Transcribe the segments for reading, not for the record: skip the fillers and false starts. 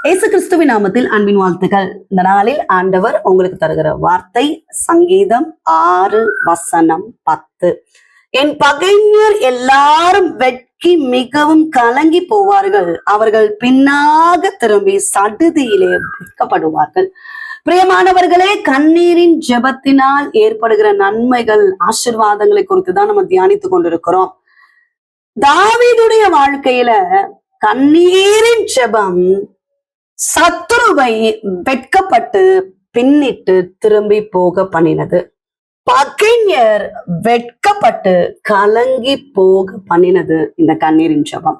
இயேசு கிறிஸ்துவின் நாமத்தில் அன்பின் வாழ்த்துக்கள். இந்த நாளில் ஆண்டவர் உங்களுக்கு தருகிற வார்த்தை சங்கீதம் 6:10. என் பகைஞர் எல்லாரும் வெட்கி மிகவும் கலங்கி போவார்கள், அவர்கள் பின்னாக திரும்பி சடுதியிலே வெட்கப்படுவார்கள். பிரியமானவர்களே, கண்ணீரின் ஜெபத்தினால் ஏற்படுகிற நன்மைகள், ஆசீர்வாதங்களை குறித்து தான் நம்ம தியானித்துக் கொண்டிருக்கிறோம். தாவீதுடைய வாழ்க்கையில கண்ணீரின் ஜெபம் சத்துருவை வெட்கப்பட்டு பின்னிட்டு திரும்பி போக பண்ணினது. பகைஞர் வெட்கப்பட்டு கலங்கி போக பண்ணினது இந்த கண்ணீரின் ஜெபம்.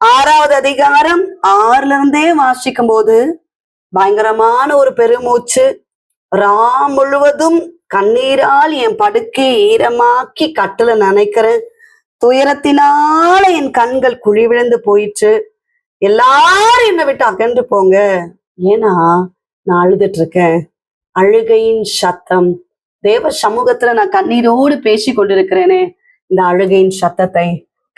6வது அதிகாரம் 6ல வாசிக்கும் போது பயங்கரமான ஒரு பெருமூச்சு. முழுவதும் கண்ணீரால் என் படுக்கையை ஈரமாக்கி கட்டுல நனைக்கிறேன், துயரத்தினால என் கண்கள் குழி விழுந்து போயிற்று, எல்லாரும் என்னை விட்டு அகன்று போங்க, ஏன்னா நான் அழுதுட்டு இருக்கேன். அழுகையின் சத்தம், தேவ சமூகத்துல நான் கண்ணீரோடு பேசி கொண்டிருக்கிறேனே, இந்த அழுகையின் சத்தத்தை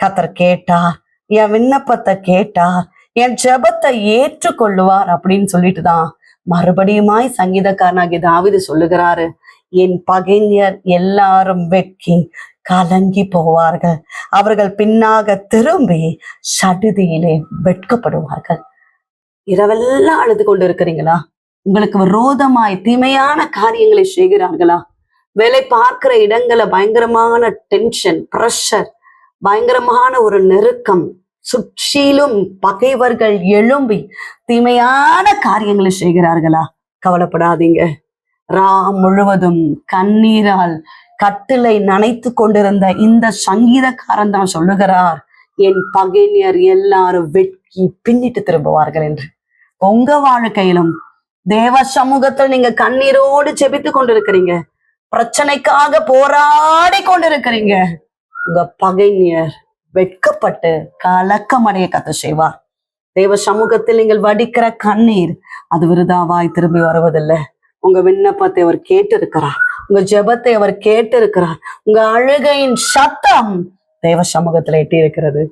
கர்த்தர் கேட்டார், என் விண்ணப்பத்தை கேட்டார், என் ஜெபத்தை ஏற்றுக்கொள்ளுவார் அப்படின்னு சொல்லிட்டு தான் மறுபடியுமாய் சங்கீதக்காரனாகிய தாவீது சொல்லுகிறாரு, என் பகைஞர் எல்லாரும் வெட்கி கலங்கி போவார்கள், அவர்கள் பின்னாக திரும்பி சடுதியிலே வெட்கப்படுவார்கள். இரவெல்லாம் அழுது கொண்டு இருக்கிறீங்களா? உங்களுக்கு விரோதமாய் தீமையான காரியங்களை செய்கிறார்களா? வேலை பார்க்கிற இடங்களை பயங்கரமான டென்ஷன், பிரஷர், பயங்கரமான ஒரு நெருக்கம், சுற்றிலும் பகைவர்கள் எழும்பி தீமையான காரியங்களை செய்கிறார்களா? கவலைப்படாதீங்க. முழுவதும் கண்ணீரால் கட்டிலை நனைத்து கொண்டிருந்த இந்த சங்கீதக்காரன் தான் சொல்லுகிறார், என் பகைஞர் எல்லாரும் வெட்கி பின்னிட்டு திரும்புவார்கள் என்று. உங்க வாழ்க்கையிலும் தேவ சமூகத்தில் நீங்க கண்ணீரோடு ஜெபித்து கொண்டிருக்கிறீங்க, பிரச்சனைக்காக போராடி கொண்டிருக்கிறீங்க, உங்க பகைஞர் வெட்கப்பட்டு கலக்கமடைய கத்த செய்வார். தேவ சமூகத்தில் நீங்கள் வடிக்கிற கண்ணீர் அது விருதாவாய் திரும்பி வருவதில்லை. உங்க விண்ணப்பத்தை அவர் கேட்டு இருக்கிறார், உங்க ஜெபத்தை அவர் கேட்டு இருக்கிறார், உங்க அழுகையின் சத்தம் தேவ சமூகத்துல எட்டி இருக்கிறது.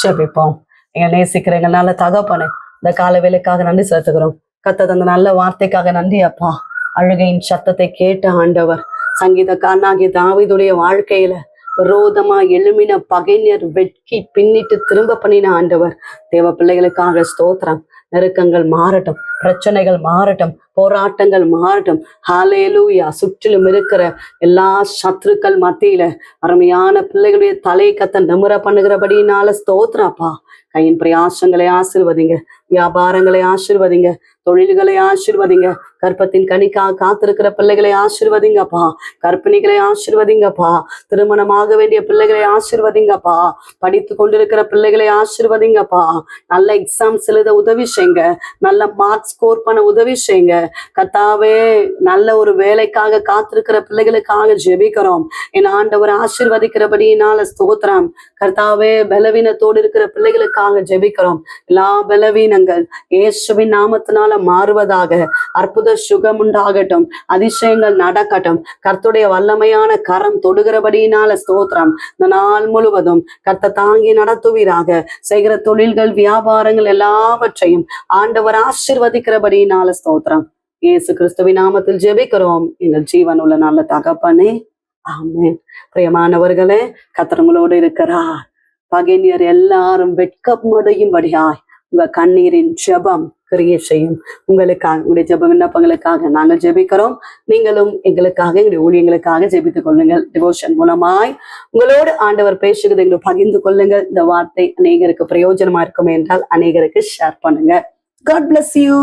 ஜெபிப்போம். எங்க நேசிக்கிற எங்க நல்ல தகப்பனே, இந்த கால வேலைக்காக நன்றி செலுத்துகிறோம். கர்த்தர் அந்த நல்ல வார்த்தைக்காக நன்றி அப்பா. அழுகையின் சத்தத்தை கேட்ட ஆண்டவர் சங்கீதக்காரனாகிய தாவீதுடைய வாழ்க்கையில விரோதமா எழுமின பகைஞர் வெட்கி பின்னிட்டு திரும்ப பண்ணின ஆண்டவர். தேவ பிள்ளைகளுக்காக ஸ்தோத்திரம். நெருக்கங்கள் மாறட்டும், பிரச்சனைகள் மாறட்டும், போராட்டங்கள் மாறட்டும். ஹல்லேலூயா. சுற்றிலும் இருக்கிற எல்லா சத்துருக்கள் மத்தியில அருமையான பிள்ளைகளுடைய தலை கத்த நிமிர பண்ணுகிறபடினால ஸ்தோத்திரப்பா. கையின் பிரயாசங்களை ஆசீர்வதிங்க, வியாபாரங்களை ஆசீர்வதிங்க, தொழில்களை ஆசீர்வதிங்க, கற்பத்தின் கனிக்காக காத்திருக்கிற பிள்ளைகளை ஆசீர்வதிங்கப்பா, கற்பிணிகளை ஆசீர்வதிங்கப்பா, திருமணமாக வேண்டிய பிள்ளைகளை ஆசீர்வதிங்கப்பா, படித்து கொண்டிருக்கிற பிள்ளைகளை ஆசீர்வதிங்கப்பா, நல்ல எக்ஸாம்ஸ் எழுத உதவி செய்யுங்க, நல்ல மார்க்ஸ் ஸ்கோர் பண்ண உதவி செய்யுங்க. கர்த்தாவே, நல்ல ஒரு வேலைக்காக காத்திருக்கிற பிள்ளைகளுக்காக ஜெபிக்கிறோம். என் ஆண்டவர் ஆசீர்வதிக்கிறபடினால ஸ்தோத்திரம். கர்த்தாவே, பலவீனத்தோடு இருக்கிற பிள்ளைகளுக்காக ஜெபிக்கிறோம். எல்லா பலவீனங்கள் இயேசுவின் நாமத்தினால மாறுவதாக. அற்புத சுகம் உண்டாகட்டும், அதிசயங்கள் நடக்கட்டும். கர்த்தருடைய வல்லமையான கரம் தொடுகிறபடியினால ஸ்தோத்திரம். இந்த நாள் முழுவதும் கர்த்தர் தாங்கி நடத்துவீராக. செய்கிற தொழில்கள், வியாபாரங்கள் எல்லாவற்றையும் ஆண்டவர் ஆசீர்வதிக்கிறபடியினால ஸ்தோத்திரம். இயேசு கிறிஸ்துவின் நாமத்தில் ஜெபிக்கிறோம் எங்கள் ஜீவன் உள்ள நல்ல தகப்பனே, ஆமென். பிரியமானவர்களே, கர்த்தர் உங்களோடு இருக்கிறார். பகைஞர் எல்லாரும் வெட்கமடையும்படியாய் உங்க கண்ணீரின் ஜெபம் கிரியை செய்யும். உங்களுக்காக, உங்களுடைய ஜெப விண்ணப்பங்களுக்காக நாங்கள் ஜெபிக்கிறோம். நீங்களும் எங்களுக்காக, எங்களுடைய ஊழியங்களுக்காக ஜெபித்துக் கொள்ளுங்கள். டிவோஷன் மூலமாய் உங்களோடு ஆண்டவர் பேசுகிறது எங்களை பகிர்ந்து கொள்ளுங்கள். இந்த வார்த்தை அநேகருக்கு பிரயோஜனமா இருக்கும் என்றால் அநேகருக்கு ஷேர் பண்ணுங்க. God bless you.